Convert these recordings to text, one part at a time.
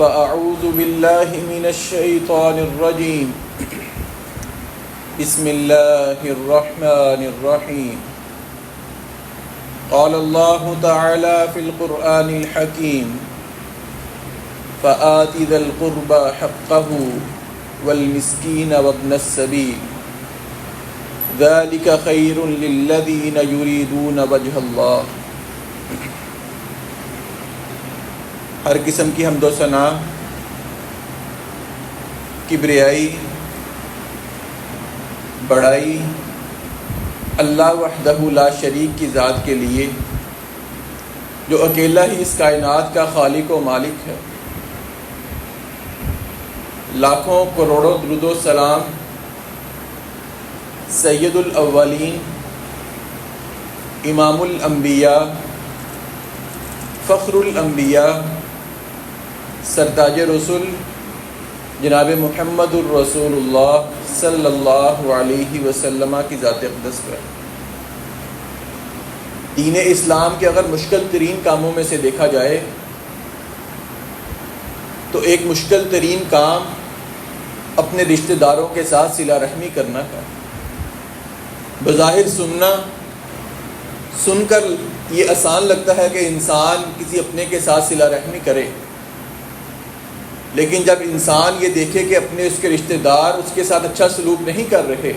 فأعوذ بالله من الشيطان الرجيم بسم الله الرحمن الرحيم قال الله تعالى في القرآن الحكيم فآت ذا القربى حقه والمسكين وابن السبيل ذلك خير للذين يريدون وجه الله۔ ہر قسم کی حمد و ثنا، کبریائی، بڑائی اللہ وحدہ لا شریک کی ذات کے لیے، جو اکیلا ہی اس کائنات کا خالق و مالک ہے۔ لاکھوں کروڑوں درود و سلام سید الاولین، امام الانبیاء، فخر الانبیاء، سرتاج رسول جناب محمد الرسول اللہ صلی اللہ علیہ وسلم کی ذات اقدس پر۔ دین اسلام کے اگر مشکل ترین کاموں میں سے دیکھا جائے تو ایک مشکل ترین کام اپنے رشتہ داروں کے ساتھ صلہ رحمی کرنا ہے۔ بظاہر سن کر یہ آسان لگتا ہے کہ انسان کسی اپنے کے ساتھ صلہ رحمی کرے، لیکن جب انسان یہ دیکھے کہ اپنے اس کے رشتہ دار اس کے ساتھ اچھا سلوک نہیں کر رہے،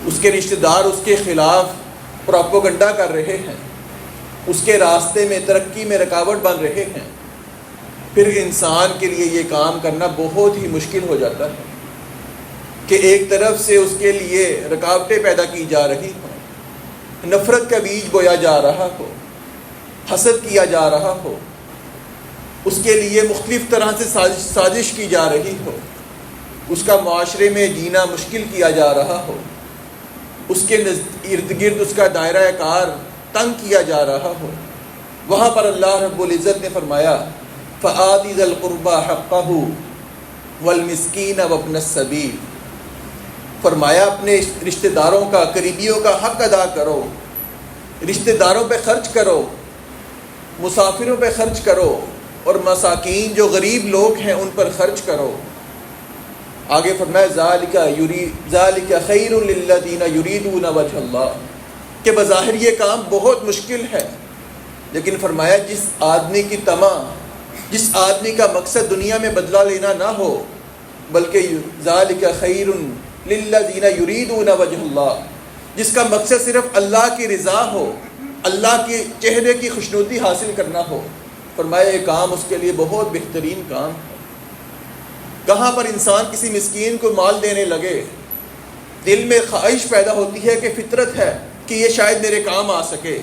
اس کے رشتہ دار اس کے خلاف پروپیگنڈا کر رہے ہیں، اس کے راستے میں ترقی میں رکاوٹ بن رہے ہیں، پھر انسان کے لیے یہ کام کرنا بہت ہی مشکل ہو جاتا ہے کہ ایک طرف سے اس کے لیے رکاوٹیں پیدا کی جا رہی ہوں، نفرت کا بیج بویا جا رہا ہو، حسد کیا جا رہا ہو، اس کے لیے مختلف طرح سے سازش کی جا رہی ہو، اس کا معاشرے میں جینا مشکل کیا جا رہا ہو، اس کے ارد گرد اس کا دائرہ کار تنگ کیا جا رہا ہو، وہاں پر اللہ رب العزت نے فرمایا فآت ذا القربى حقه والمسکین وابن السبیل، فرمایا اپنے رشتہ داروں کا، قریبیوں کا حق ادا کرو، رشتہ داروں پہ خرچ کرو، مسافروں پہ خرچ کرو، اور مساکین جو غریب لوگ ہیں ان پر خرچ کرو۔ آگے فرمایا ذالک خیر للذین یریدون وجہ اللہ، کہ بظاہر یہ کام بہت مشکل ہے، لیکن فرمایا جس آدمی کی طمع، جس آدمی کا مقصد دنیا میں بدلہ لینا نہ ہو، بلکہ ذالک خیر للذین یریدون وجہ اللہ، جس کا مقصد صرف اللہ کی رضا ہو، اللہ کے چہرے کی خوشنودی حاصل کرنا ہو، فرمایا یہ کام اس کے لیے بہت بہترین کام ہے۔ کہاں پر انسان کسی مسکین کو مال دینے لگے، دل میں خواہش پیدا ہوتی ہے کہ فطرت ہے کہ یہ شاید میرے کام آ سکے،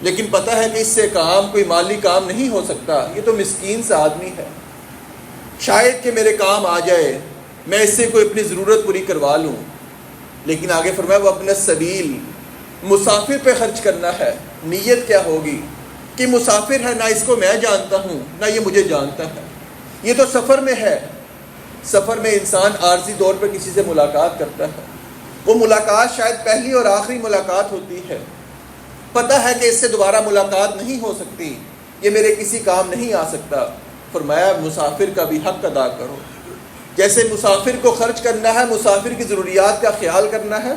لیکن پتہ ہے کہ اس سے کام کوئی مالی کام نہیں ہو سکتا، یہ تو مسکین سا آدمی ہے، شاید کہ میرے کام آ جائے، میں اس سے کوئی اپنی ضرورت پوری کروا لوں۔ لیکن آگے فرمایا وہ اپنا سبیل، مسافر پہ خرچ کرنا ہے۔ نیت کیا ہوگی کہ مسافر ہے، نہ اس کو میں جانتا ہوں نہ یہ مجھے جانتا ہے، یہ تو سفر میں ہے، سفر میں انسان عارضی طور پر کسی سے ملاقات کرتا ہے، وہ ملاقات شاید پہلی اور آخری ملاقات ہوتی ہے، پتہ ہے کہ اس سے دوبارہ ملاقات نہیں ہو سکتی، یہ میرے کسی کام نہیں آ سکتا۔ فرمایا مسافر کا بھی حق ادا کرو، جیسے مسافر کو خرچ کرنا ہے، مسافر کی ضروریات کا خیال کرنا ہے،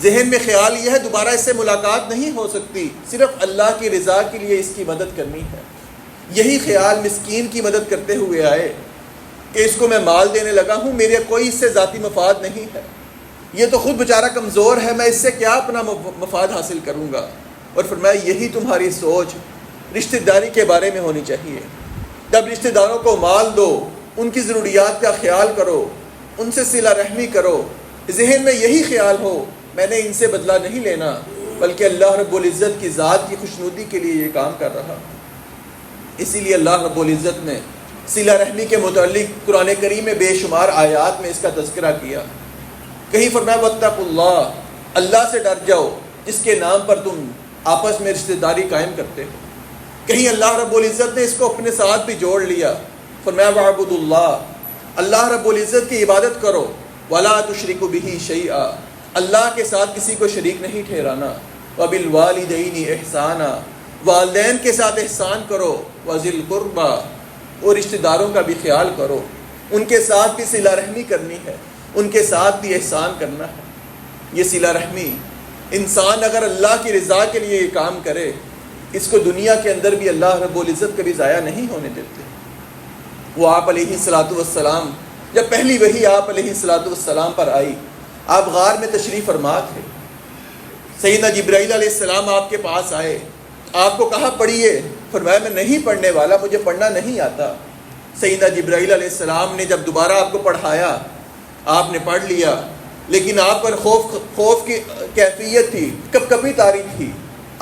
ذہن میں خیال یہ ہے دوبارہ اس سے ملاقات نہیں ہو سکتی، صرف اللہ کی رضا کے لیے اس کی مدد کرنی ہے۔ یہی خیال مسکین کی مدد کرتے ہوئے آئے کہ اس کو میں مال دینے لگا ہوں، میرے کوئی اس سے ذاتی مفاد نہیں ہے، یہ تو خود بیچارہ کمزور ہے، میں اس سے کیا اپنا مفاد حاصل کروں گا۔ اور فرمایا یہی تمہاری سوچ رشتہ داری کے بارے میں ہونی چاہیے۔ جب رشتہ داروں کو مال دو، ان کی ضروریات کا خیال کرو، ان سے صلہ رحمی کرو، ذہن میں یہی خیال ہو میں نے ان سے بدلہ نہیں لینا، بلکہ اللہ رب العزت کی ذات کی خوشنودی کے لیے یہ کام کر رہا۔ اسی لیے اللہ رب العزت نے صلہ رحمی کے متعلق قرآن کریم میں بے شمار آیات میں اس کا تذکرہ کیا۔ کہیں فرمایا واتقوا اللہ، اللہ سے ڈر جاؤ جس کے نام پر تم آپس میں رشتہ داری قائم کرتے ہو۔ کہیں اللہ رب العزت نے اس کو اپنے ساتھ بھی جوڑ لیا، فرمایا وَاعْبُدُوا اللَّهَ، اللہ رب العزت کی عبادت کرو، وَلَا تُشْرِكُوا بِهِ شَيْئًا، اللہ کے ساتھ کسی کو شریک نہیں ٹھہرانا، وَبِالْوَالِدَيْنِ إِحْسَانًا، والدین کے ساتھ احسان کرو، وَذِي الْقُرْبَى، اور رشتہ داروں کا بھی خیال کرو، ان کے ساتھ بھی صلہ رحمی کرنی ہے، ان کے ساتھ بھی احسان کرنا ہے۔ یہ صلہ رحمی انسان اگر اللہ کی رضا کے لیے یہ کام کرے، اس کو دنیا کے اندر بھی اللہ رب العزت کبھی ضائع نہیں ہونے دیتے۔ وہ آپ علیہ الصلاۃ والسلام، جب پہلی وحی آپ علیہ الصلاۃ والسلام پر آئی، آپ غار میں تشریف فرما تھے، سیدنا جبرائیل علیہ السلام آپ کے پاس آئے، آپ کو کہا پڑھیے، فرمایا میں نہیں پڑھنے والا، مجھے پڑھنا نہیں آتا۔ سیدنا جبرائیل علیہ السلام نے جب دوبارہ آپ کو پڑھایا، آپ نے پڑھ لیا، لیکن آپ پر خوف کی کیفیت تھی، کب کبھی طاری تھی۔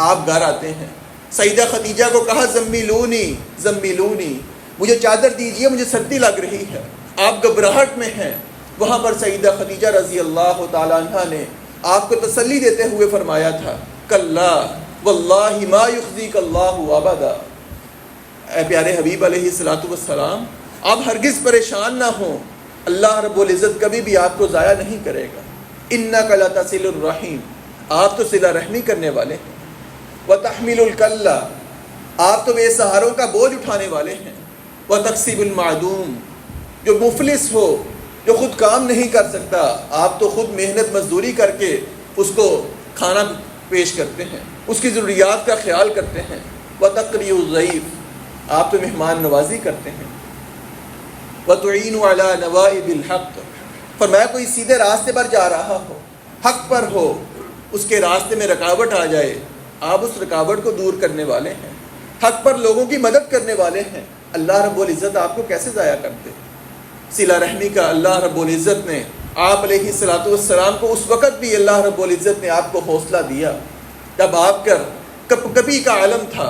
آپ گھر آتے ہیں، سیدہ خدیجہ کو کہا زمیلونی زمیلونی، مجھے چادر دیجیے، مجھے سردی لگ رہی ہے۔ آپ گھبراہٹ میں ہیں، وہاں پر سیدہ خدیجہ رضی اللہ تعالیٰ عنہ نے آپ کو تسلی دیتے ہوئے فرمایا تھا، کلا واللہ ما یخزیک اللہ ابدا۔ اے پیارے حبیب علیہ الصلاۃ والسلام، آپ ہرگز پریشان نہ ہوں، اللہ رب العزت کبھی بھی آپ کو ضائع نہیں کرے گا۔ انک لتصل الرحیم، آپ تو صلہ رحمی کرنے والے ہیں۔ وتحمل الکلہ، آپ تو بے سہاروں کا بوجھ اٹھانے والے ہیں۔ وتکسب المعدوم، جو مفلس ہو، جو خود کام نہیں کر سکتا، آپ تو خود محنت مزدوری کر کے اس کو کھانا پیش کرتے ہیں، اس کی ضروریات کا خیال کرتے ہیں۔ وتقری الضیف، آپ تو مہمان نوازی کرتے ہیں۔ وتعین علی نوائب الحق، فرمایا کوئی سیدھے راستے پر جا رہا ہو، حق پر ہو، اس کے راستے میں رکاوٹ آ جائے، آپ اس رکاوٹ کو دور کرنے والے ہیں، حق پر لوگوں کی مدد کرنے والے ہیں۔ اللہ رب العزت آپ کو کیسے ضائع کرتے؟ صلہ رحمی کا اللہ رب العزت نے آپ علیہ الصلاۃ والسلام کو اس وقت بھی اللہ رب العزت نے آپ کو حوصلہ دیا جب آپ کا کبھی کا عالم تھا،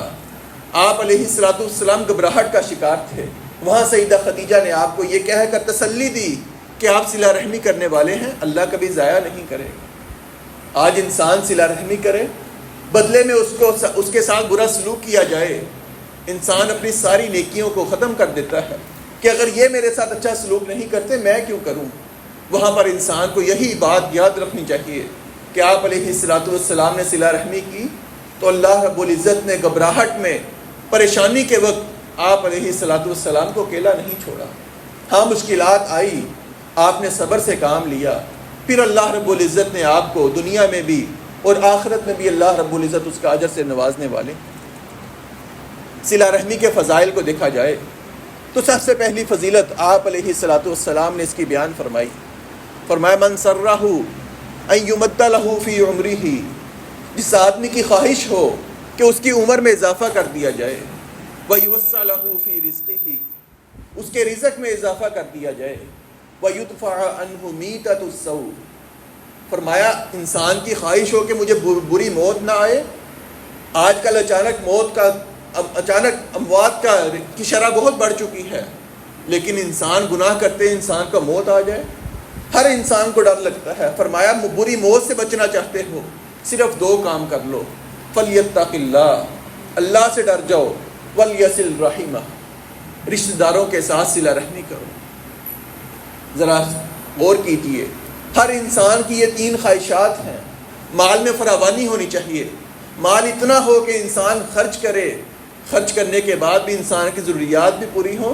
آپ علیہ الصلاۃ والسلام گھبراہٹ کا شکار تھے۔ وہاں سیدہ خدیجہ نے آپ کو یہ کہہ کر تسلی دی کہ آپ صلہ رحمی کرنے والے ہیں، اللہ کبھی ضائع نہیں کرے گا۔ آج انسان صلہ رحمی کرے، بدلے میں اس کے ساتھ برا سلوک کیا جائے، انسان اپنی ساری نیکیوں کو ختم کر دیتا ہے کہ اگر یہ میرے ساتھ اچھا سلوک نہیں کرتے میں کیوں کروں۔ وہاں پر انسان کو یہی بات یاد رکھنی چاہیے کہ آپ علیہ الصلاۃ والسلام نے صلہ رحمی کی تو اللہ رب العزت نے گھبراہٹ میں، پریشانی کے وقت آپ علیہ الصلاۃ والسلام کو اکیلا نہیں چھوڑا۔ ہاں مشکلات آئی، آپ نے صبر سے کام لیا، پھر اللہ رب العزت نے آپ کو دنیا میں بھی اور آخرت میں بھی اللہ رب العزت اس کا اجر سے نوازنے والے۔ صلہ رحمی کے فضائل کو دیکھا جائے تو سب سے پہلی فضیلت آپ علیہ الصلاۃ والسلام نے اس کی بیان فرمائی، فرمایا من سرہ ان یمد لہ فی عمرہ، جس آدمی کی خواہش ہو کہ اس کی عمر میں اضافہ کر دیا جائے، ویوسع لہ فی رزقہ، اس کے رزق میں اضافہ کر دیا جائے، ویدفع عنہ میتۃ السوء، فرمایا انسان کی خواہش ہو کہ مجھے بری موت نہ آئے۔ آج کل اچانک اموات کی شرح بہت بڑھ چکی ہے، لیکن انسان گناہ کرتے انسان کا موت آ جائے، ہر انسان کو ڈر لگتا ہے۔ فرمایا بری موت سے بچنا چاہتے ہو، صرف دو کام کر لو، فلیتق اللہ، اللہ سے ڈر جاؤ، ولیصل رحمہ، رشتہ داروں کے ساتھ صلہ رحمی کرو۔ ذرا غور کیجیے، ہر انسان کی یہ تین خواہشات ہیں۔ مال میں فراوانی ہونی چاہیے، مال اتنا ہو کہ انسان خرچ کرے، خرچ کرنے کے بعد بھی انسان کی ضروریات بھی پوری ہوں،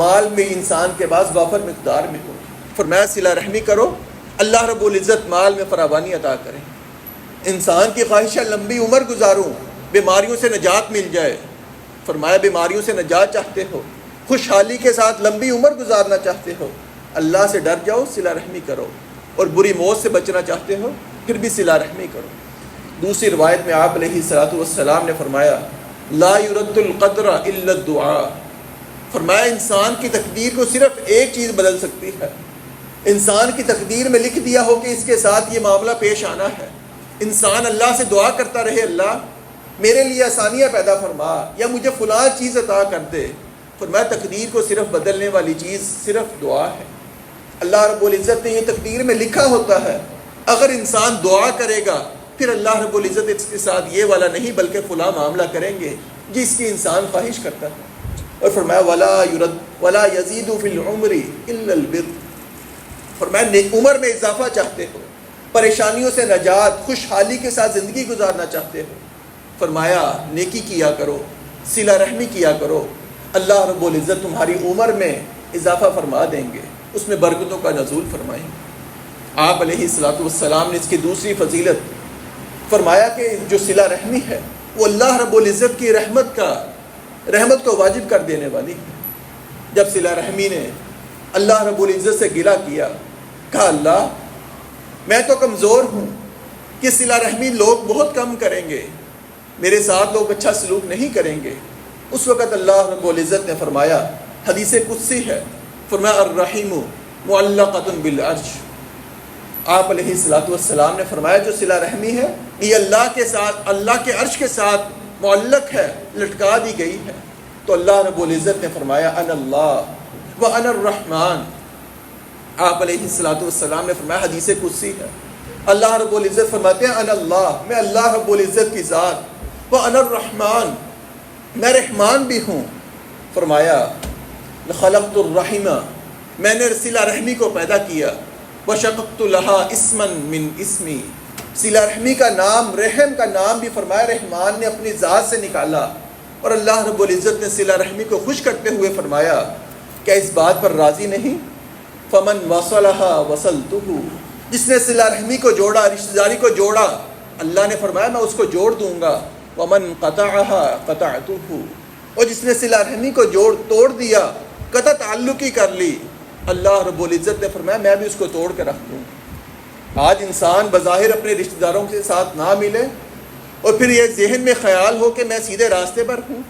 مال میں انسان کے پاس وافر مقدار میں ہو۔ فرمایا صلہ رحمی کرو، اللہ رب العزت مال میں فراوانی عطا کریں۔ انسان کی خواہش ہے لمبی عمر گزاروں، بیماریوں سے نجات مل جائے۔ فرمایا بیماریوں سے نجات چاہتے ہو، خوشحالی کے ساتھ لمبی عمر گزارنا چاہتے ہو، اللہ سے ڈر جاؤ، صلہ رحمی کرو، اور بری موت سے بچنا چاہتے ہو پھر بھی صلہ رحمی کرو۔ دوسری روایت میں آپ علیہ الصلاۃ والسلام نے فرمایا لا يرد القدر الا الدعاء، فرمایا انسان کی تقدیر کو صرف ایک چیز بدل سکتی ہے۔ انسان کی تقدیر میں لکھ دیا ہو کہ اس کے ساتھ یہ معاملہ پیش آنا ہے، انسان اللہ سے دعا کرتا رہے، اللہ میرے لیے آسانیاں پیدا فرما یا مجھے فلاں چیز عطا کر دے۔ فرمایا تقدیر کو صرف بدلنے والی چیز صرف دعا ہے۔ اللہ رب العزت نے یہ تقدیر میں لکھا ہوتا ہے، اگر انسان دعا کرے گا پھر اللہ رب العزت اس کے ساتھ یہ والا نہیں بلکہ فلاں معاملہ کریں گے جس کی انسان خواہش کرتا ہے۔ اور فرمایا ولا یزید فی العمر الا البر، فرمایا عمر میں اضافہ چاہتے ہو، پریشانیوں سے نجات، خوشحالی کے ساتھ زندگی گزارنا چاہتے ہو، فرمایا نیکی کیا کرو، صلہ رحمی کیا کرو۔ اللہ رب العزت تمہاری عمر میں اضافہ فرما دیں گے، اس میں برکتوں کا نزول فرمائیں گے۔ آپ علیہ الصلوۃ والسلام نے اس کی دوسری فضیلت فرمایا کہ جو صلہ رحمی ہے وہ اللہ رب العزت کی رحمت کو واجب کر دینے والی ہے۔ جب صلہ رحمی نے اللہ رب العزت سے گلہ کیا، کہا اللہ میں تو کمزور ہوں کہ صلہ رحمی لوگ بہت کم کریں گے، میرے ساتھ لوگ اچھا سلوک نہیں کریں گے، اس وقت اللہ رب العزت نے فرمایا، حدیث قدسی ہے، فرمایا الرحیم معلقۃ بالعرش۔ آپ علیہ الصلوۃ والسلام نے فرمایا جو صلہ رحمی ہے یہ اللہ کے عرش کے ساتھ معلق ہے، لٹکا دی گئی ہے۔ تو اللہ رب العزت نے فرمایا انا اللہ و انا الرحمن۔ آپ علیہ الصلوۃ والسلام نے فرمایا، حدیث قدسی ہے، اللہ رب العزت فرماتے ہیں انا اللہ، میں اللہ رب العزت کی ذات، و انا الرحمن، میں رحمان بھی ہوں۔ فرمایا خلقت الرحمہ، میں نے صلہ رحمی کو پیدا کیا، وشققت لها اسما من اسمی، صلہ رحمی کا نام، رحم کا نام بھی فرمایا رحمان نے اپنی ذات سے نکالا۔ اور اللہ رب العزت نے صلہ رحمی کو خوش کرتے ہوئے فرمایا کیا اس بات پر راضی نہیں؟ فمن وصلها وصلته، جس نے صلہ رحمی کو جوڑا، رشتہ داری کو جوڑا، اللہ نے فرمایا میں اس کو جوڑ دوں گا۔ ومن قطعها قطعته، اور جس نے صلہ رحمی کو توڑ دیا، قطع تعلقی کر لی، اللہ رب العزت نے فرمایا میں بھی اس کو توڑ کے رکھ دوں۔ آج انسان بظاہر اپنے رشتہ داروں کے ساتھ نہ ملے اور پھر یہ ذہن میں خیال ہو کہ میں سیدھے راستے پر ہوں،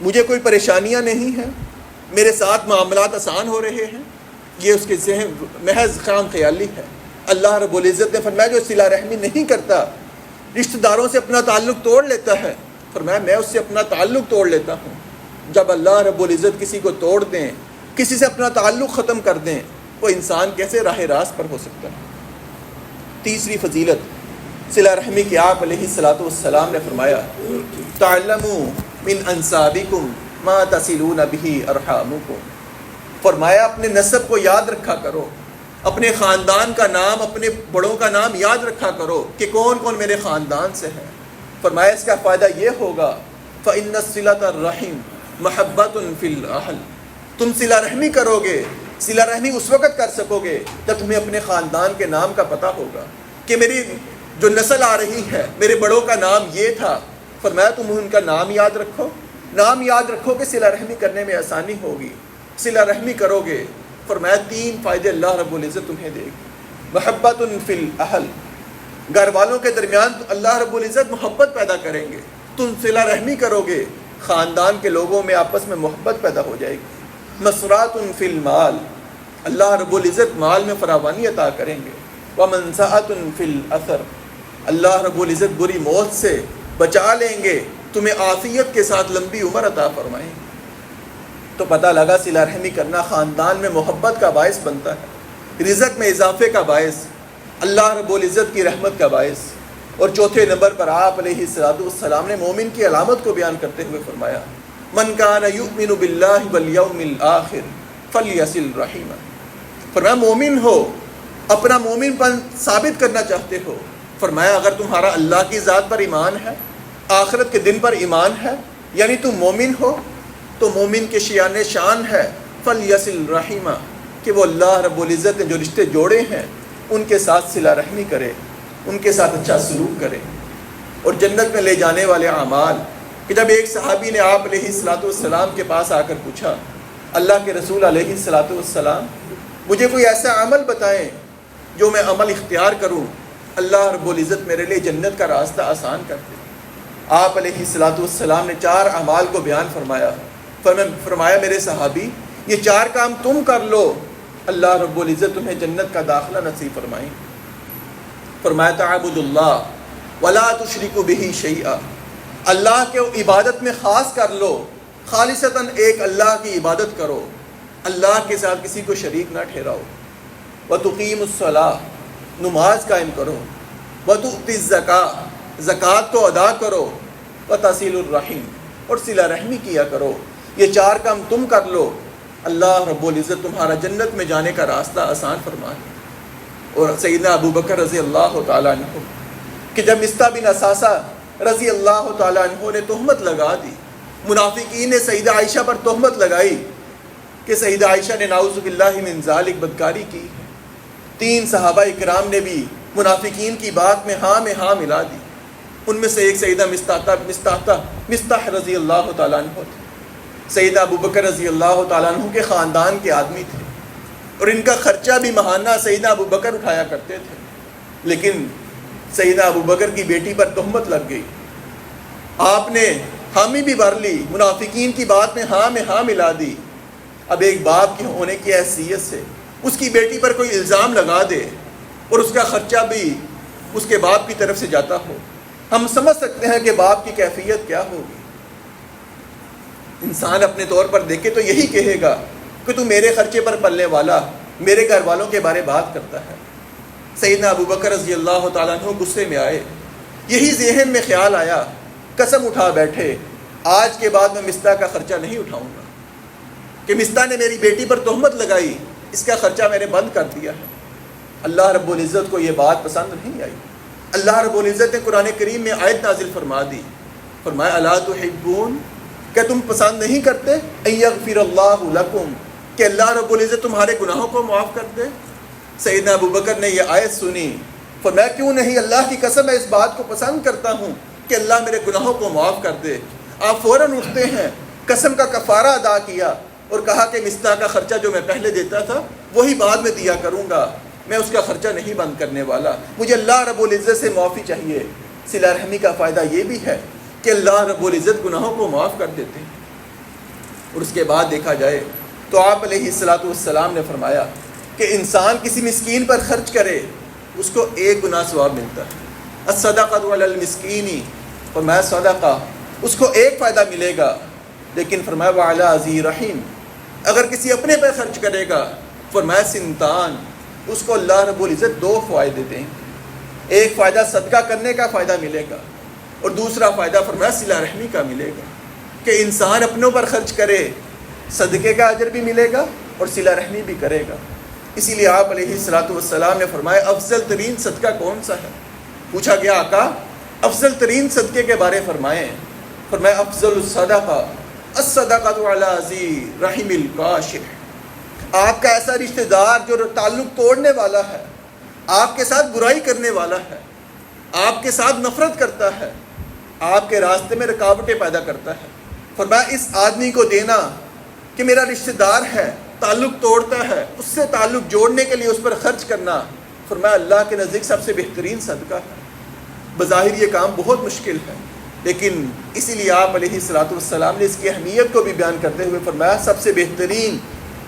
مجھے کوئی پریشانیاں نہیں ہیں، میرے ساتھ معاملات آسان ہو رہے ہیں، یہ اس کے ذہن محض خام خیالی ہے۔ اللہ رب العزت نے فرمایا جو صلہ رحمی نہیں کرتا، رشتہ داروں سے اپنا تعلق توڑ لیتا ہے، فرمایا میں اس سے اپنا تعلق توڑ لیتا ہوں۔ جب اللہ رب العزت کسی کو توڑ دیں، کسی سے اپنا تعلق ختم کر دیں، وہ انسان کیسے راہ راست پر ہو سکتا ہے؟ تیسری فضیلت صلہ رحمی کی آپ علیہ الصلوۃ والسلام نے فرمایا تعلموا من انسابکم ما تصلون به ارحامکم، فرمایا اپنے نسب کو یاد رکھا کرو، اپنے خاندان کا نام، اپنے بڑوں کا نام یاد رکھا کرو کہ کون کون میرے خاندان سے ہے۔ فرمایا اس کا فائدہ یہ ہوگا فإن الصلة الرحم محبۃ فی الاہل، تم صلہ رحمی کرو گے، صلہ رحمی اس وقت کر سکو گے جب تمہیں اپنے خاندان کے نام کا پتہ ہوگا کہ میری جو نسل آ رہی ہے میرے بڑوں کا نام یہ تھا۔ فرمایا تم ان کا نام یاد رکھو، نام یاد رکھو کہ صلہ رحمی کرنے میں آسانی ہوگی، صلہ رحمی کرو گے۔ فرمایا 3 فائدے اللہ رب العزت تمہیں دے گی۔ محبت فی الاہل، گھر والوں کے درمیان اللہ رب العزت محبت پیدا کریں گے، تم صلہ رحمی کرو گے، خاندان کے لوگوں میں آپس میں محبت پیدا ہو جائے گی۔ مسرات فی المال، اللہ رب العزت مال میں فراوانی عطا کریں گے۔ ومنزعۃ فی الاثر، اللہ رب العزت بری موت سے بچا لیں گے، تمہیں عافیت کے ساتھ لمبی عمر عطا فرمائیں گے۔ تو پتہ لگا صلہ رحمی کرنا خاندان میں محبت کا باعث بنتا ہے، رزق میں اضافے کا باعث، اللہ رب العزت کی رحمت کا باعث۔ اور چوتھے نمبر پر آپ علیہ الصلوۃ والسلام نے مومن کی علامت کو بیان کرتے ہوئے فرمایا من کان یؤمن باللہ والیوم الآخر فلیصل رحمہ، فرمایا مومن ہو، اپنا مومن پن ثابت کرنا چاہتے ہو، فرمایا اگر تمہارا اللہ کی ذات پر ایمان ہے، آخرت کے دن پر ایمان ہے، یعنی تم مومن ہو، تو مومن کے شان ہے فلیصل رحمہ، کہ وہ اللہ رب العزت نے جو رشتے جوڑے ہیں ان کے ساتھ صلہ رحمی کرے، ان کے ساتھ اچھا سلوک کرے۔ اور جنت میں لے جانے والے اعمال، کہ جب ایک صحابی نے آپ علیہ الصلوۃ والسلام کے پاس آ کر پوچھا اللہ کے رسول علیہ الصلوۃ والسلام مجھے کوئی ایسا عمل بتائیں جو میں عمل اختیار کروں، اللہ رب العزت میرے لیے جنت کا راستہ آسان کر دے۔ آپ علیہ الصلوۃ والسلام نے 4 اعمال کو بیان فرمایا میرے صحابی یہ 4 کام تم کر لو، اللہ رب العزت تمہیں جنت کا داخلہ نصیب فرمائیں۔ فرمایا تعبد اللہ ولا تشرک بہ شیئا، اللہ کے عبادت میں خاص کر لو، خالصتاً ایک اللہ کی عبادت کرو، اللہ کے ساتھ کسی کو شریک نہ ٹھہراؤ۔ وتقیم الصلاۃ، نماز قائم کرو، وتؤتی الزکاۃ، زکوٰۃ کو ادا کرو، وتصل الرحم، اور صلہ رحمی کیا کرو۔ یہ 4 کام تم کر لو، اللہ رب العزت تمہارا جنت میں جانے کا راستہ آسان فرمائے۔ اور سیدنا ابو بکر رضی اللہ تعالیٰ عنہ کہ جب مصطح بن اثاثہ رضی اللہ تعالیٰ عنہ نے تہمت لگا دی منافقین نے سیدہ عائشہ پر تہمت لگائی کہ سیدہ عائشہ نے نعوذ باللہ من ذالک بدکاری کی ہے۔ 3 صحابہ اکرام نے بھی منافقین کی بات میں ہاں ملا دی۔ ان میں سے ایک سیدہ مستح رضی اللہ تعالیٰ عنہ تھے۔ سیدہ ابوبکر رضی اللہ تعالیٰ عنہ کے خاندان کے آدمی تھے، اور ان کا خرچہ بھی ماہانہ سیدہ ابوبکر اٹھایا کرتے تھے، لیکن سیدہ ابوبکر کی بیٹی پر تہمت لگ گئی۔ آپ نے حامی بھی بھر لی، منافقین کی بات میں ہاں ملا دی۔ اب ایک باپ کے ہونے کی حیثیت سے اس کی بیٹی پر کوئی الزام لگا دے اور اس کا خرچہ بھی اس کے باپ کی طرف سے جاتا ہو، ہم سمجھ سکتے ہیں کہ باپ کی کیفیت کیا ہوگی۔ انسان اپنے طور پر دیکھے تو یہی کہے گا کہ تو میرے خرچے پر پلنے والا میرے گھر والوں کے بارے بات کرتا ہے۔ سیدنا ابوبکر رضی اللہ تعالیٰ عنہ غصے میں آئے، یہی ذہن میں خیال آیا، قسم اٹھا بیٹھے آج کے بعد میں مستح کا خرچہ نہیں اٹھاؤں گا، کہ مستح نے میری بیٹی پر تہمت لگائی، اس کا خرچہ میں نے بند کر دیا ہے۔ اللہ رب العزت کو یہ بات پسند نہیں آئی۔ اللہ رب العزت نے قرآن کریم میں آیت نازل فرما دی، فرمایا الا تحبون، کہ تم پسند نہیں کرتے ان یغفر اللہ لکم، کہ اللہ رب العزت تمہارے گناہوں کو معاف کر دے۔ سیدنا ابوبکر نے یہ آیت سنی، فرمایا کیوں نہیں، اللہ کی قسم میں اس بات کو پسند کرتا ہوں کہ اللہ میرے گناہوں کو معاف کر دے۔ آپ فوراً اٹھتے ہیں، قسم کا کفارہ ادا کیا اور کہا کہ مستح کا خرچہ جو میں پہلے دیتا تھا وہی بعد میں دیا کروں گا، میں اس کا خرچہ نہیں بند کرنے والا، مجھے اللہ رب العزت سے معافی چاہیے۔ صلہ رحمی کا فائدہ یہ بھی ہے کہ اللہ رب العزت گناہوں کو معاف کر دیتے ہیں۔ اور اس کے بعد دیکھا جائے تو آپ علیہ السلام نے فرمایا کہ انسان کسی مسکین پر خرچ کرے اس کو 1 گنا ثواب ملتا ہے۔ الصدقۃ علی المسکین، فرمایا صدقہ اس کو 1 فائدہ ملے گا، لیکن فرمایا وعلی ذی رحم، اگر کسی اپنے پر خرچ کرے گا فرمایا سنتان، اس کو اللہ رب العزت 2 فائدے دیں گے۔ 1 فائدہ صدقہ کرنے کا فائدہ ملے گا، اور دوسرا فائدہ فرمایا صلہ رحمی کا ملے گا، کہ انسان اپنوں پر خرچ کرے صدقے کا اجر بھی ملے گا اور صلہ رحمی بھی کرے گا۔ اسی لیے آپ علیہ السلام نے فرمایا افضل ترین صدقہ کون سا ہے؟ پوچھا گیا آقا افضل ترین صدقے کے بارے فرمائیں، فرمایا افضل الصدقہ الصدقۃ علی ذی رحم الکاشح، آپ کا ایسا رشتہ دار جو تعلق توڑنے والا ہے، آپ کے ساتھ برائی کرنے والا ہے، آپ کے ساتھ نفرت کرتا ہے، آپ کے راستے میں رکاوٹیں پیدا کرتا ہے، فرمایا اس آدمی کو دینا کہ میرا رشتہ دار ہے، تعلق توڑتا ہے، اس سے تعلق جوڑنے کے لیے اس پر خرچ کرنا، فرمایا اللہ کے نزدیک سب سے بہترین صدقہ ہے۔ بظاہر یہ کام بہت مشکل ہے، لیکن اسی لیے آپ علیہ السلام نے اس کی اہمیت کو بھی بیان کرتے ہوئے فرمایا سب سے بہترین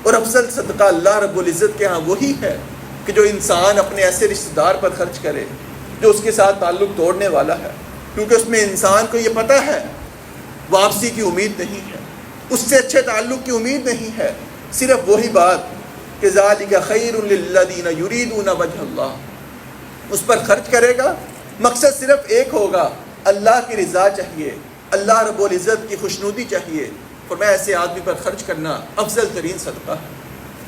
اور افضل صدقہ اللہ رب العزت کے ہاں وہی ہے کہ جو انسان اپنے ایسے رشتہ دار پر خرچ کرے جو اس کے ساتھ تعلق توڑنے والا ہے، کیونکہ اس میں انسان کو یہ پتہ ہے واپسی کی امید نہیں ہے، اس سے اچھے تعلق کی امید نہیں ہے، صرف وہی بات کہ ذالک خیر للذین یریدون وجہ اللہ، اس پر خرچ کرے گا، مقصد صرف ایک ہوگا، اللہ کی رضا چاہیے، اللہ رب العزت کی خوشنودی چاہیے، فرمایا ایسے آدمی پر خرچ کرنا افضل ترین صدقہ ہے۔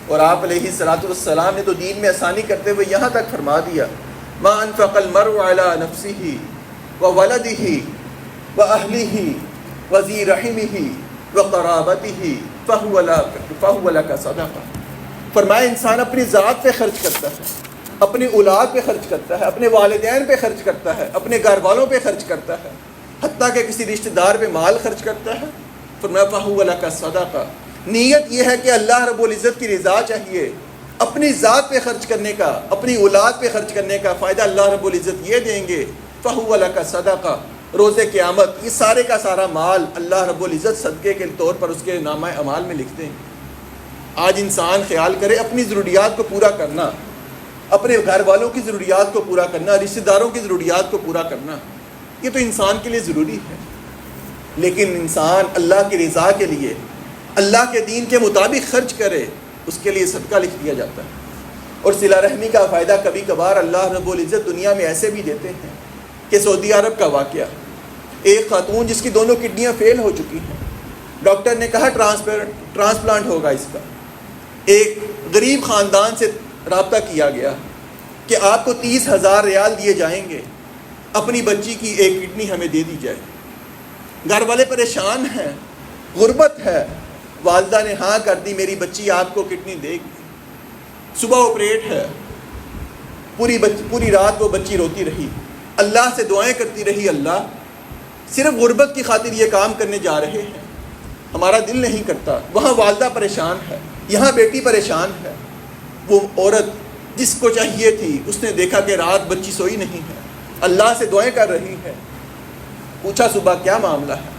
اور آپ علیہ السلام نے تو دین میں آسانی کرتے ہوئے یہاں تک فرما دیا ما انفق المرء علی نفسہ وولدہ واہلہ وذی رحمہ وقرابتہ فہو لک صدقہ، فرمایا انسان اپنی ذات پہ خرچ کرتا ہے، اپنی اولاد پہ خرچ کرتا ہے، اپنے والدین پہ خرچ کرتا ہے، اپنے گھر والوں پہ خرچ کرتا ہے، حتیٰ کہ کسی رشتہ دار پہ مال خرچ کرتا ہے، فرمایا فہو لک صدقہ، نیت یہ ہے کہ اللہ رب العزت کی رضا چاہیے، اپنی ذات پہ خرچ کرنے کا، اپنی اولاد پہ خرچ کرنے کا فائدہ اللہ رب العزت یہ دیں گے، فہو لک صدقہ، روز قیامت یہ سارے کا سارا مال اللہ رب العزت صدقے کے طور پر اس کے نامہ اعمال میں لکھتے ہیں۔ آج انسان خیال کرے اپنی ضروریات کو پورا کرنا، اپنے گھر والوں کی ضروریات کو پورا کرنا، رشتہ داروں کی ضروریات کو پورا کرنا، یہ تو انسان کے لیے ضروری ہے، لیکن انسان اللہ کی رضا کے لیے اللہ کے دین کے مطابق خرچ کرے، اس کے لیے صدقہ لکھ دیا جاتا ہے۔ اور صلہ رحمی کا فائدہ کبھی کبھار اللہ رب العزت دنیا میں ایسے بھی دیتے ہیں کہ سعودی عرب کا واقعہ، ایک خاتون جس کی دونوں کڈنیاں فیل ہو چکی ہیں، ڈاکٹر نے کہا ٹرانسپلانٹ ہوگا اس کا، ایک غریب خاندان سے رابطہ کیا گیا کہ آپ کو 30,000 ریال دیے جائیں گے، اپنی بچی کی ایک کڈنی ہمیں دے دی جائے۔ گھر والے پریشان ہیں، غربت ہے، والدہ نے ہاں کر دی میری بچی آپ کو کڈنی دے گی، صبح آپریٹ ہے، پوری رات وہ بچی روتی رہی، اللہ سے دعائیں کرتی رہی، اللہ صرف غربت کی خاطر یہ کام کرنے جا رہے ہیں، ہمارا دل نہیں کرتا۔ وہاں والدہ پریشان ہے، یہاں بیٹی پریشان ہے۔ وہ عورت جس کو چاہیے تھی، اس نے دیکھا کہ رات بچی سوئی نہیں ہے، اللہ سے دعائیں کر رہی ہے۔ پوچھا صبح کیا معاملہ ہے؟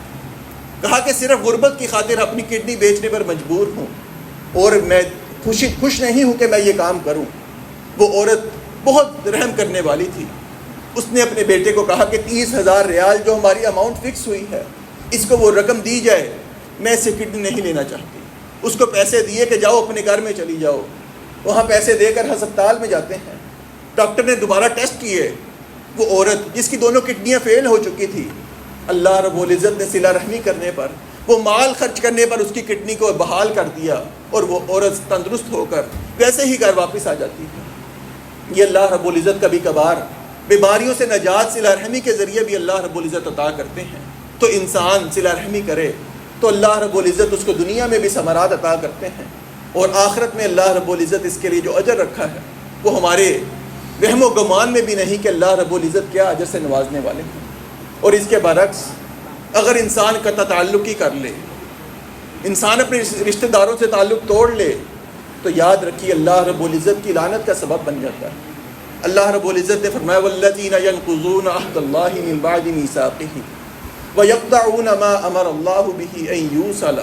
کہا کہ صرف غربت کی خاطر اپنی کڈنی بیچنے پر مجبور ہوں، اور میں خوش نہیں ہوں کہ میں یہ کام کروں۔ وہ عورت بہت رحم کرنے والی تھی، اس نے اپنے بیٹے کو کہا کہ 30,000 ریال جو ہماری اماؤنٹ فکس ہوئی ہے، اس کو وہ رقم دی جائے، میں اس سے کڈنی نہیں لینا چاہتی۔ اس کو پیسے دیے کہ جاؤ اپنے گھر میں چلی جاؤ۔ وہاں پیسے دے کر ہسپتال میں جاتے ہیں، ڈاکٹر نے دوبارہ ٹیسٹ کیے، وہ عورت جس کی دونوں کڈنیاں فیل ہو چکی تھی، اللہ رب العزت نے صلہ رحمی کرنے پر، وہ مال خرچ کرنے پر اس کی کڈنی کو بحال کر دیا، اور وہ عورت تندرست ہو کر ویسے ہی گھر واپس آ جاتی ہے۔ یہ اللہ رب العزت کبھی کبھار بیماریوں سے نجات صلہ رحمی کے ذریعے بھی اللہ رب العزت عطا کرتے ہیں۔ تو انسان صلہ رحمی کرے تو اللہ رب العزت اس کو دنیا میں بھی ثمرات عطا کرتے ہیں، اور آخرت میں اللہ رب العزت اس کے لیے جو اجر رکھا ہے وہ ہمارے وہم و گمان میں بھی نہیں کہ اللہ رب العزت کیا اجر سے نوازنے والے ہیں۔ اور اس کے برعکس اگر انسان قطع تعلقی کر لے، انسان اپنے رشتہ داروں سے تعلق توڑ لے، تو یاد رکھیے اللہ رب العزت کی لعنت کا سبب بن جاتا ہے۔ اللہ رب العزت نے فرمایا والذین ینقضون عہد اللہ من بعد میثاقہ ویقطعون ما امر اللہ بہ ان یوصل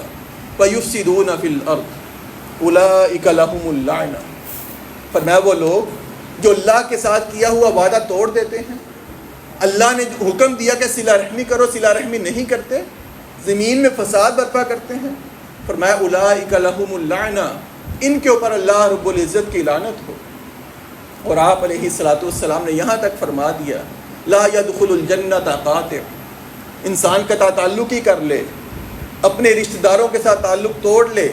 ویفسدون فی الارض اولئک لہم اللعنہ۔ فرمایا وہ لوگ جو اللہ کے ساتھ کیا ہوا وعدہ توڑ دیتے ہیں، اللہ نے حکم دیا کہ صلہ رحمی کرو، صلہ رحمی نہیں کرتے، زمین میں فساد برپا کرتے ہیں، فرمایا اولئک لہم اللعنہ، ان کے اوپر اللہ رب العزت کی لعنت ہو۔ اور آپ علیہ الصلوۃ والسلام نے یہاں تک فرما دیا لا يدخل الجنۃ قاطع، انسان قطع تعلقی کر لے، اپنے رشتہ داروں کے ساتھ تعلق توڑ لے،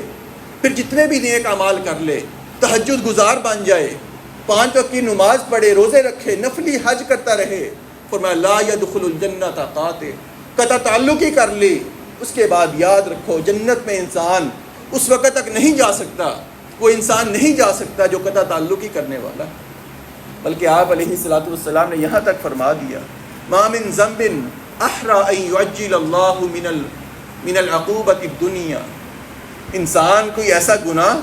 پھر جتنے بھی نیک اعمال کر لے، تہجد گزار بن جائے، 5 وقت کی نماز پڑھے، روزے رکھے، نفلی حج کرتا رہے، فرمایا لا يدخل الجنۃ قاطع، قطع تعلقی کر لی، اس کے بعد یاد رکھو جنت میں انسان اس وقت تک نہیں جا سکتا، وہ انسان نہیں جا سکتا جو قطع تعلقی کرنے والا ہے۔ بلکہ آپ علیہ الصلوۃ والسلام نے یہاں تک فرما دیا ما من ذنب احرى ان يعجل اللہ من العقوبۃ الدنیا، انسان کوئی ایسا گناہ،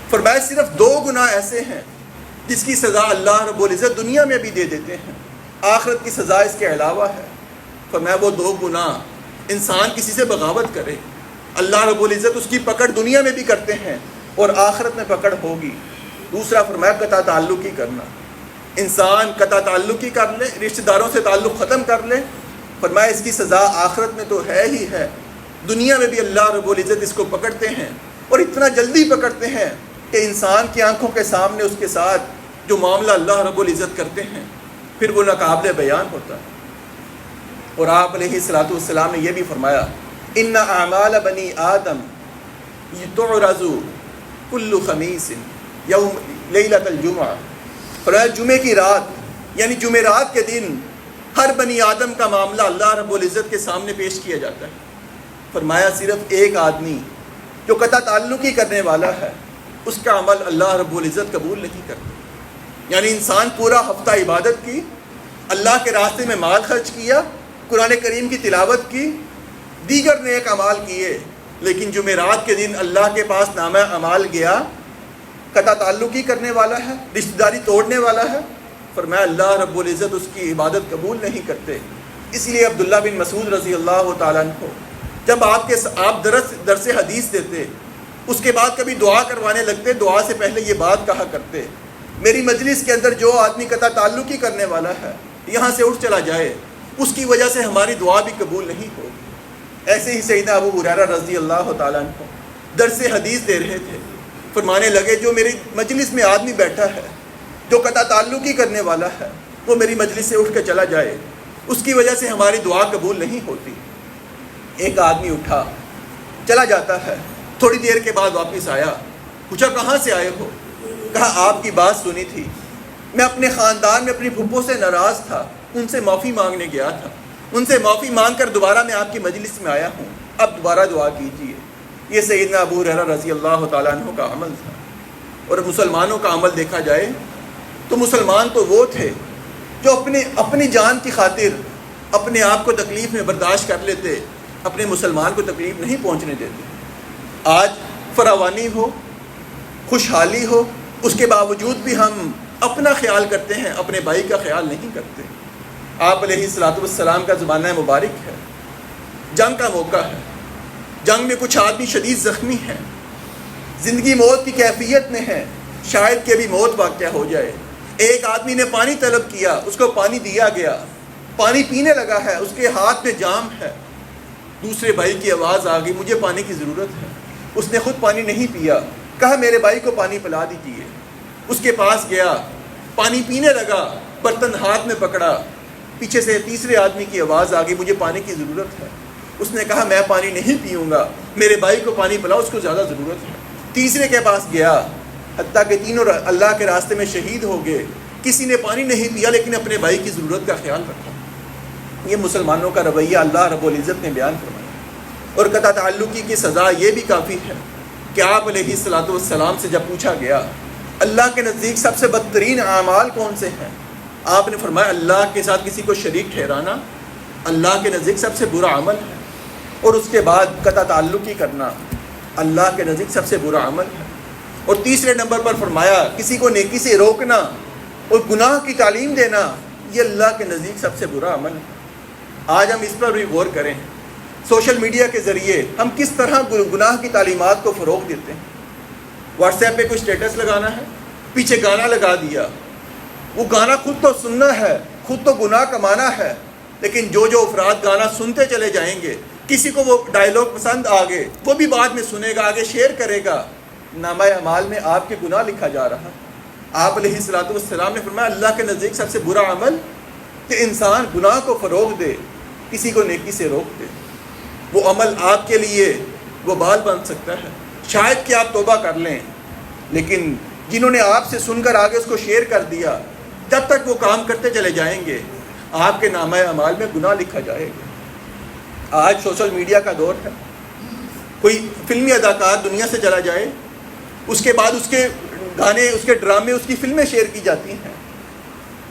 فرمایا صرف 2 گناہ ایسے ہیں جس کی سزا اللہ رب العزت دنیا میں بھی دے دیتے ہیں، آخرت کی سزا اس کے علاوہ ہے۔ فرمایا وہ 2 گناہ، انسان کسی سے بغاوت کرے، اللہ رب العزت اس کی پکڑ دنیا میں بھی کرتے ہیں اور آخرت میں پکڑ ہوگی۔ دوسرا فرمایا قطع تعلقی کرنا، انسان قطع تعلقی کر لے، رشتہ داروں سے تعلق ختم کر لے، فرمایا اس کی سزا آخرت میں تو ہے ہی ہے، دنیا میں بھی اللہ رب العزت اس کو پکڑتے ہیں، اور اتنا جلدی پکڑتے ہیں کہ انسان کی آنکھوں کے سامنے اس کے ساتھ جو معاملہ اللہ رب العزت کرتے ہیں پھر وہ ناقابل بیان ہوتا ہے۔ اور آپ علیہ الصلوۃ والسلام نے یہ بھی فرمایا ان اعمال بنی آدم تعرض کل خمیس یوم لیلۃ الجمعہ، فرمایا جمعے کی رات یعنی جمعرات کے دن ہر بنی آدم کا معاملہ اللہ رب العزت کے سامنے پیش کیا جاتا ہے۔ فرمایا صرف ایک آدمی جو قطع تعلقی کرنے والا ہے اس کا عمل اللہ رب العزت قبول نہیں کرتا۔ یعنی انسان پورا ہفتہ عبادت کی، اللہ کے راستے میں مال خرچ کیا، قرآن کریم کی تلاوت کی، دیگر نیک اعمال کیے، لیکن جمعرات کے دن اللہ کے پاس نامہ اعمال گیا، قطع تعلقی کرنے والا ہے، رشتہ داری توڑنے والا ہے، فرمایا اللہ رب العزت اس کی عبادت قبول نہیں کرتے۔ اس لیے عبداللہ بن مسعود رضی اللہ تعالیٰ عنہ جب آپ درس حدیث دیتے، اس کے بعد کبھی دعا کروانے لگتے، دعا سے پہلے یہ بات کہا کرتے میری مجلس کے اندر جو آدمی قطع تعلقی کرنے والا ہے یہاں سے اٹھ چلا جائے، اس کی وجہ سے ہماری دعا بھی قبول نہیں ہوگی۔ ایسے ہی سیدنا ابو ہریرہ رضی اللہ تعالیٰ عنہ درس حدیث دے رہے تھے، فرمانے لگے جو میری مجلس میں آدمی بیٹھا ہے جو قطع تعلقی کرنے والا ہے وہ میری مجلس سے اٹھ کے چلا جائے، اس کی وجہ سے ہماری دعا قبول نہیں ہوتی۔ ایک آدمی اٹھا چلا جاتا ہے، تھوڑی دیر کے بعد واپس آیا، پوچھا کہاں سے آئے ہو؟ کہا آپ کی بات سنی تھی، میں اپنے خاندان میں اپنی پھپھو سے ناراض تھا، ان سے معافی مانگنے گیا تھا، ان سے معافی مانگ کر دوبارہ میں آپ کی مجلس میں آیا ہوں، اب دوبارہ دعا کیجیے۔ یہ سیدنا ابو ہریرہ رضی اللہ تعالیٰ عنہ کا عمل تھا۔ اور مسلمانوں کا عمل دیکھا جائے تو مسلمان تو وہ تھے جو اپنی جان کی خاطر اپنے آپ کو تکلیف میں برداشت کر لیتے، اپنے مسلمان کو تکلیف نہیں پہنچنے دیتے۔ آج فراوانی ہو، خوشحالی ہو، اس کے باوجود بھی ہم اپنا خیال کرتے ہیں، اپنے بھائی کا خیال نہیں کرتے۔ آپ علیہ الصلوۃ والسلام کا زمانہ مبارک ہے، جنگ کا موقع ہے، جنگ میں کچھ آدمی شدید زخمی ہیں، زندگی موت کی کیفیت میں ہیں، شاید کہ ابھی موت واقع ہو جائے۔ ایک آدمی نے پانی طلب کیا، اس کو پانی دیا گیا، پانی پینے لگا ہے، اس کے ہاتھ میں جام ہے۔ دوسرے بھائی کی آواز آ گئی، مجھے پانی کی ضرورت ہے۔ اس نے خود پانی نہیں پیا، کہا میرے بھائی کو پانی پلا دیجیے۔ اس کے پاس گیا، پانی پینے لگا، برتن ہاتھ میں پکڑا، پیچھے سے تیسرے آدمی کی آواز آ گئی، مجھے پانی کی ضرورت ہے۔ اس نے کہا میں پانی نہیں پیوں گا، میرے بھائی کو پانی پلاؤ، اس کو زیادہ ضرورت ہے۔ تیسرے کے پاس گیا، حتیٰ کہ تینوں اللہ کے راستے میں شہید ہو گئے۔ کسی نے پانی نہیں پیا لیکن اپنے بھائی کی ضرورت کا خیال رکھا۔ یہ مسلمانوں کا رویہ اللہ رب العزت نے بیان فرمایا۔ اور قطع تعلقی کی سزا یہ بھی کافی ہے کہ آپ علیہ الصلوۃ والسلام سے جب پوچھا گیا اللہ کے نزدیک سب سے بدترین اعمال کون سے ہیں، آپ نے فرمایا اللہ کے ساتھ کسی کو شریک ٹھہرانا اللہ کے نزدیک سب سے برا عمل ہے۔ اور اس کے بعد قطع تعلقی کرنا اللہ کے نزدیک سب سے برا عمل ہے۔ اور تیسرے نمبر پر فرمایا کسی کو نیکی سے روکنا اور گناہ کی تعلیم دینا، یہ اللہ کے نزدیک سب سے برا عمل ہے۔ آج ہم اس پر بھی غور کریں، سوشل میڈیا کے ذریعے ہم کس طرح گناہ کی تعلیمات کو فروغ دیتے ہیں۔ واٹس ایپ پہ کوئی اسٹیٹس لگانا ہے، پیچھے گانا لگا دیا، وہ گانا خود تو سننا ہے، خود تو گناہ کمانا ہے، لیکن جو افراد گانا سنتے چلے جائیں گے، کسی کو وہ ڈائلاگ پسند آ گئے، وہ بھی بعد میں سنے گا، آگے شیئر کرے گا، نامہ اعمال میں آپ کے گناہ لکھا جا رہا۔ آپ علیہ الصلوۃ والسلام نے فرمایا اللہ کے نزدیک سب سے برا عمل کہ انسان گناہ کو فروغ دے، کسی کو نیکی سے روک دے۔ وہ عمل آپ کے لیے وہ بال بن سکتا ہے، شاید کہ آپ توبہ کر لیں، لیکن جنہوں نے آپ سے سن کر آگے اس کو شیئر کر دیا، جب تک وہ کام کرتے چلے جائیں گے آپ کے نامہ اعمال میں گناہ لکھا جائے گا۔ آج سوشل میڈیا کا دور ہے، کوئی فلمی اداکار دنیا سے چلا جائے، اس کے بعد اس کے گانے، اس کے ڈرامے، اس کی فلمیں شیئر کی جاتی ہیں۔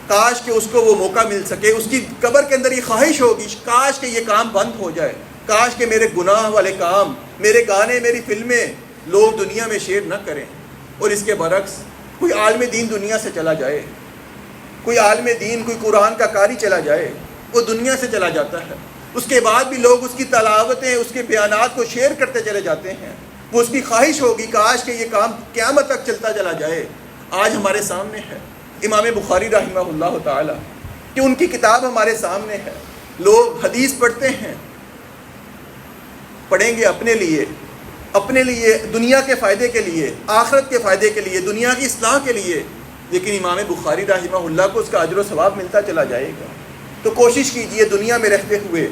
کاش کہ اس کو وہ موقع مل سکے، اس کی قبر کے اندر یہ خواہش ہوگی کاش کہ یہ کام بند ہو جائے، کاش کہ میرے گناہ والے کام، میرے گانے، میری فلمیں لوگ دنیا میں شیئر نہ کریں۔ اور اس کے برعکس کوئی عالم دین دنیا سے چلا جائے، کوئی عالم دین، کوئی قرآن کا قاری چلا جائے، وہ دنیا سے چلا جاتا ہے، اس کے بعد بھی لوگ اس کی تلاوتیں، اس کے بیانات کو شیئر کرتے چلے جاتے ہیں۔ وہ اس کی خواہش ہوگی کاش کہ یہ کام قیامت تک چلتا چلا جائے۔ آج ہمارے سامنے ہے امام بخاری رحمہ اللہ تعالی کہ ان کی کتاب ہمارے سامنے ہے، لوگ حدیث پڑھتے ہیں، پڑھیں گے اپنے لیے دنیا کے فائدے کے لیے، آخرت کے فائدے کے لیے، دنیا کی اصلاح کے لیے، لیکن امام بخاری رحمہ اللہ کو اس کا اجر و ثواب ملتا چلا جائے گا۔ تو کوشش کیجئے دنیا میں رہتے ہوئے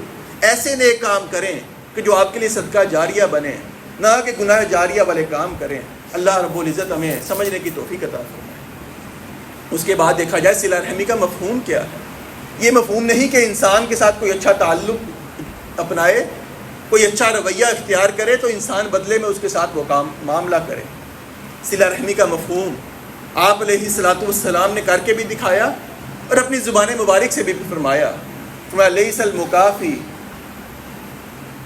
ایسے نیک کام کریں کہ جو آپ کے لیے صدقہ جاریہ بنے، نہ کہ گناہ جاریہ والے کام کریں۔ اللہ رب العزت ہمیں سمجھنے کی توفیق عطا فرمائے۔ اس کے بعد دیکھا جائے صلہ رحمی کا مفہوم کیا ہے۔ یہ مفہوم نہیں کہ انسان کے ساتھ کوئی اچھا تعلق اپنائے، کوئی اچھا رویہ اختیار کرے تو انسان بدلے میں اس کے ساتھ وہ کام معاملہ کرے۔ صلہ رحمی کا مفہوم آپ علیہ الصلوۃ والسلام نے کر کے بھی دکھایا اور اپنی زبان مبارک سے بھی فرمایا، لیس المکافی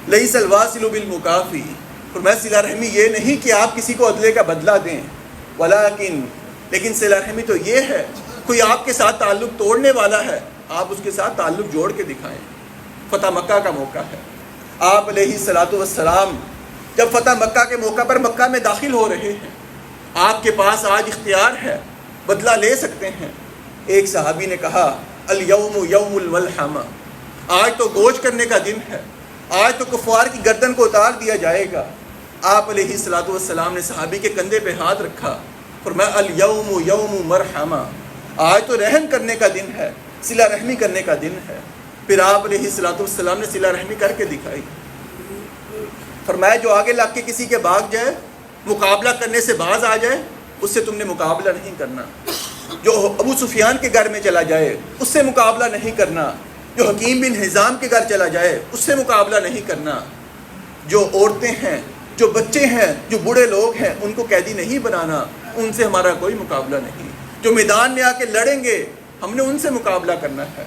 لیس الواصل بالمکافی، فرمایا صلہ رحمی یہ نہیں کہ آپ کسی کو عدلے کا بدلہ دیں، لیکن صلہ رحمی تو یہ ہے کوئی آپ کے ساتھ تعلق توڑنے والا ہے، آپ اس کے ساتھ تعلق جوڑ کے دکھائیں۔ فتح مکہ کا موقع ہے، آپ علیہ الصلوۃ والسلام جب فتح مکہ کے موقع پر مکہ میں داخل ہو رہے ہیں، آپ کے پاس آج اختیار ہے، بدلہ لے سکتے ہیں۔ ایک صحابی نے کہا الیوم یوم الملحمہ، آج تو گوش کرنے کا دن ہے، آج تو کفار کی گردن کو اتار دیا جائے گا۔ آپ علیہ الصلوۃ والسلام نے صحابی کے کندھے پہ ہاتھ رکھا، فرمایا الیوم یوم مرحمہ، آج تو رحم کرنے کا دن ہے، صلہ رحمی کرنے کا دن ہے۔ پھر آپ علیہ الصلوۃ والسلام نے صلہ رحمی کر کے دکھائی، فرمایا جو آگے لگ کے کسی کے بھاگ جائے، مقابلہ کرنے سے باز آ جائے، اس سے تم نے مقابلہ نہیں کرنا۔ جو ابو سفیان کے گھر میں چلا جائے اس سے مقابلہ نہیں کرنا، جو حکیم بن حزام کے گھر چلا جائے اس سے مقابلہ نہیں کرنا، جو عورتیں ہیں، جو بچے ہیں، جو بوڑھے لوگ ہیں، ان کو قیدی نہیں بنانا، ان سے ہمارا کوئی مقابلہ نہیں۔ جو میدان میں آ کے لڑیں گے ہم نے ان سے مقابلہ کرنا ہے۔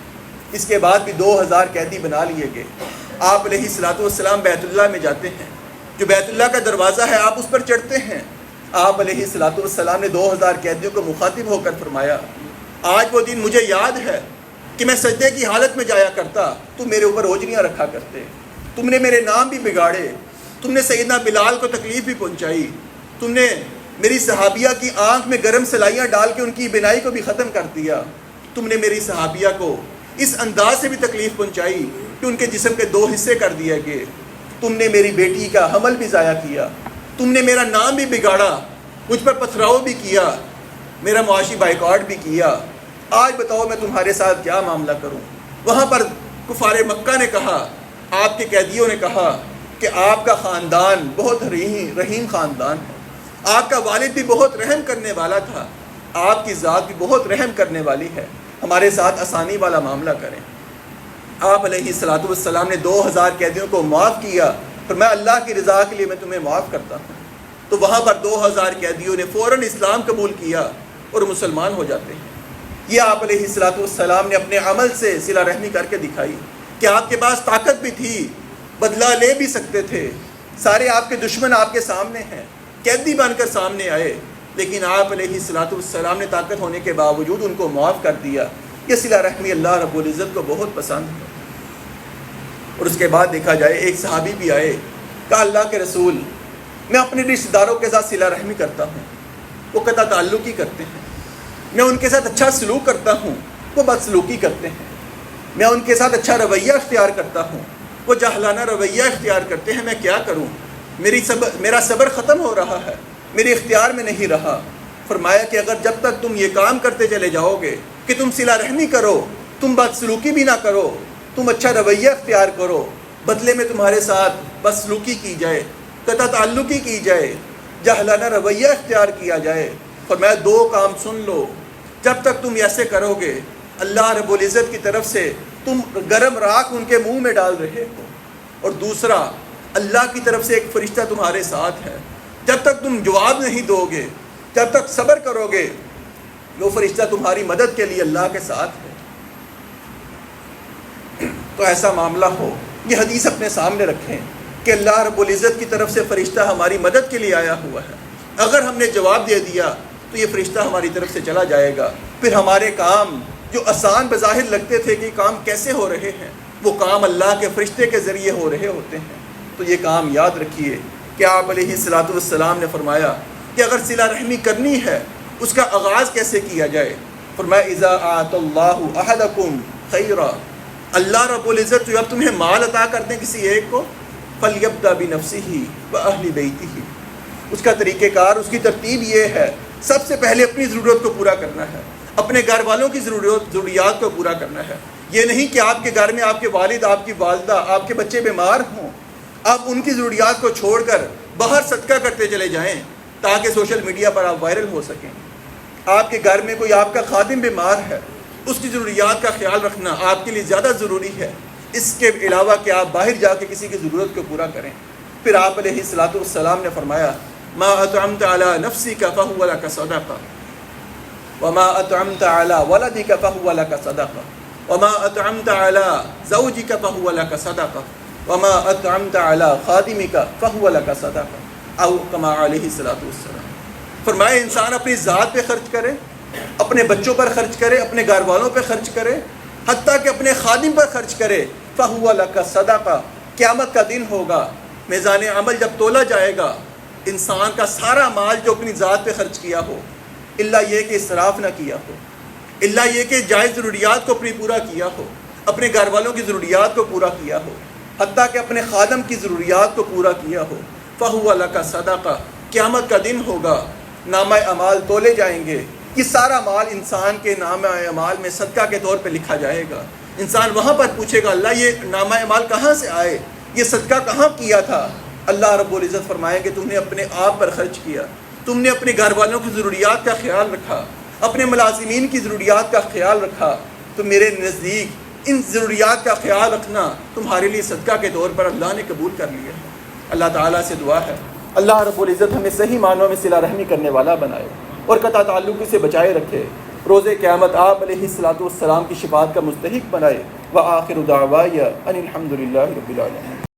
اس کے بعد بھی 2000 قیدی بنا لیے گئے۔ آپ علیہ الصلوۃ والسلام بیت اللہ میں جاتے ہیں، جو بیت اللہ کا دروازہ ہے آپ اس پر چڑھتے ہیں۔ آپ علیہ الصلوۃ والسلام نے 2000 قیدیوں کو مخاطب ہو کر فرمایا، آج وہ دن مجھے یاد ہے کہ میں سجدے کی حالت میں جایا کرتا، تم میرے اوپر اوجریاں رکھا کرتے، تم نے میرے نام بھی بگاڑے، تم نے سیدنا بلال کو تکلیف بھی پہنچائی، تم نے میری صحابیہ کی آنکھ میں گرم سلائیاں ڈال کے ان کی بینائی کو بھی ختم کر دیا، تم نے میری صحابیہ کو اس انداز سے بھی تکلیف پہنچائی کہ ان کے جسم کے 2 حصے کر دیے گئے، تم نے میری بیٹی کا حمل بھی ضائع کیا، تم نے میرا نام بھی بگاڑا، مجھ پر پتھراؤ بھی کیا، میرا معاشی بائیکاٹ بھی کیا، آج بتاؤ میں تمہارے ساتھ کیا معاملہ کروں۔ وہاں پر کفار مکہ نے کہا، آپ کے قیدیوں نے کہا کہ آپ کا خاندان بہت رحیم خاندان ہے، آپ کا والد بھی بہت رحم کرنے والا تھا، آپ کی ذات بھی بہت رحم کرنے والی ہے، ہمارے ساتھ آسانی والا معاملہ کریں۔ آپ علیہ الصلوۃ والسلام نے 2000 قیدیوں کو معاف کیا، پھر میں اللہ کی رضا کے لیے میں تمہیں معاف کرتا ہوں۔ تو وہاں پر 2000 قیدیوں نے فوراً اسلام قبول کیا اور مسلمان ہو جاتے ہیں۔ یہ آپ علیہ الصلوۃ والسلام نے اپنے عمل سے صلہ رحمی کر کے دکھائی کہ آپ کے پاس طاقت بھی تھی، بدلہ لے بھی سکتے تھے، سارے آپ کے دشمن آپ کے سامنے ہیں، قیدی بن کر سامنے آئے، لیکن آپ علیہ الصلوۃ والسلام نے طاقت ہونے کے باوجود ان کو معاف کر دیا۔ یہ صلہ رحمی اللہ رب العزت کو بہت پسند ہے۔ اور اس کے بعد دیکھا جائے ایک صحابی بھی آئے، کہا اللہ کے رسول میں اپنے رشتہ داروں کے ساتھ صلہ رحمی کرتا ہوں، وہ قطع تعلقی کرتے ہیں، میں ان کے ساتھ اچھا سلوک کرتا ہوں، وہ بدسلوکی کرتے ہیں، میں ان کے ساتھ اچھا رویہ اختیار کرتا ہوں، وہ جاہلانہ رویہ اختیار کرتے ہیں، میں کیا کروں؟ میرا صبر ختم ہو رہا ہے، میرے اختیار میں نہیں رہا۔ فرمایا کہ اگر جب تک تم یہ کام کرتے چلے جاؤ گے کہ تم صلہ رحمی کرو، تم بدسلوکی بھی نہ کرو، تم اچھا رویہ اختیار کرو، بدلے میں تمہارے ساتھ بدسلوکی کی جائے، قطع تعلقی کی جائے، جاہلانہ رویہ اختیار کیا جائے، فرمایا 2 کام سن لو، جب تک تم ایسے کرو گے اللہ رب العزت کی طرف سے تم گرم راکھ ان کے منہ میں ڈال رہے ہو، اور دوسرا اللہ کی طرف سے ایک فرشتہ تمہارے ساتھ ہے، جب تک تم جواب نہیں دو گے، جب تک صبر کرو گے، وہ فرشتہ تمہاری مدد کے لیے اللہ کے ساتھ ہے۔ تو ایسا معاملہ ہو، یہ حدیث اپنے سامنے رکھیں کہ اللہ رب العزت کی طرف سے فرشتہ ہماری مدد کے لیے آیا ہوا ہے، اگر ہم نے جواب دے دیا تو یہ فرشتہ ہماری طرف سے چلا جائے گا، پھر ہمارے کام جو آسان بظاہر لگتے تھے کہ کام کیسے ہو رہے ہیں، وہ کام اللہ کے فرشتے کے ذریعے ہو رہے ہوتے ہیں۔ تو یہ کام یاد رکھیے کہ آپ علیہ الصلوۃ والسلام نے فرمایا کہ اگر صلہ رحمی کرنی ہے اس کا آغاز کیسے کیا جائے؟ فرمایا اذا آت اللہ احدکم خیرا، اللہ رب العزت جو اب تمہیں مال عطا کرتے ہیں کسی ایک کو، فلیبدأ بنفسہ واہل بیتہ، اس کا طریقہ کار، اس کی ترتیب یہ ہے، سب سے پہلے اپنی ضرورت کو پورا کرنا ہے، اپنے گھر والوں کی ضروریات کو پورا کرنا ہے۔ یہ نہیں کہ آپ کے گھر میں آپ کے والد، آپ کی والدہ، آپ کے بچے بیمار ہوں، آپ ان کی ضروریات کو چھوڑ کر باہر صدقہ کرتے چلے جائیں تاکہ سوشل میڈیا پر آپ وائرل ہو سکیں۔ آپ کے گھر میں کوئی آپ کا خادم بیمار ہے، اس کی ضروریات کا خیال رکھنا آپ کے لیے زیادہ ضروری ہے، اس کے علاوہ کہ آپ باہر جا کے کسی کی ضرورت کو پورا کریں۔ پھر آپ علیہ الصلوۃ والسلام نے فرمایا ما اطعمت علی نفسک فہو لک صدقہ وما اطعمت علی ولدک فہو لک صدقہ وما اطعمت علی زوجک فہو لک صدقہ وما اطعمت علی خادمک فہو لک صدقہ او کما علیہ الصلوۃ والسلام۔ فرمایا انسان اپنی ذات پہ خرچ کرے، اپنے بچوں پر خرچ کرے، اپنے گھر والوں پہ خرچ کرے، حتیٰ کہ اپنے خادم پر خرچ کرے، فہو لک صدقہ، قیامت کا دن ہوگا، میزان عمل جب تولا جائے گا، انسان کا سارا مال جو اپنی ذات پہ خرچ کیا ہو، اللہ یہ کہ اسراف نہ کیا ہو، اللہ یہ کہ جائز ضروریات کو اپنی پورا کیا ہو، اپنے گھر والوں کی ضروریات کو پورا کیا ہو، حتیٰ کہ اپنے خادم کی ضروریات کو پورا کیا ہو، فہو لک صدقہ، قیامت کا دن ہوگا، نامہ اعمال تولے جائیں گے، یہ سارا مال انسان کے نامہ اعمال میں صدقہ کے طور پہ لکھا جائے گا۔ انسان وہاں پر پوچھے گا اللہ یہ نامہ اعمال کہاں سے آئے، یہ صدقہ کہاں کیا تھا؟ اللہ رب العزت فرمائیں کہ تم نے اپنے آپ پر خرچ کیا، تم نے اپنے گھر والوں کی ضروریات کا خیال رکھا، اپنے ملازمین کی ضروریات کا خیال رکھا، تو میرے نزدیک ان ضروریات کا خیال رکھنا تمہارے لیے صدقہ کے طور پر اللہ نے قبول کر لیا ہے۔ اللہ تعالیٰ سے دعا ہے اللہ رب العزت ہمیں صحیح معنوں میں صلہ رحمی کرنے والا بنائے اور قطع تعلقی سے بچائے رکھے، روز قیامت آپ علیہ الصلاۃ والسلام کی شفاعت کا مستحق بنائے۔ وآخر دعوایا ان الحمد للہ رب العالمین۔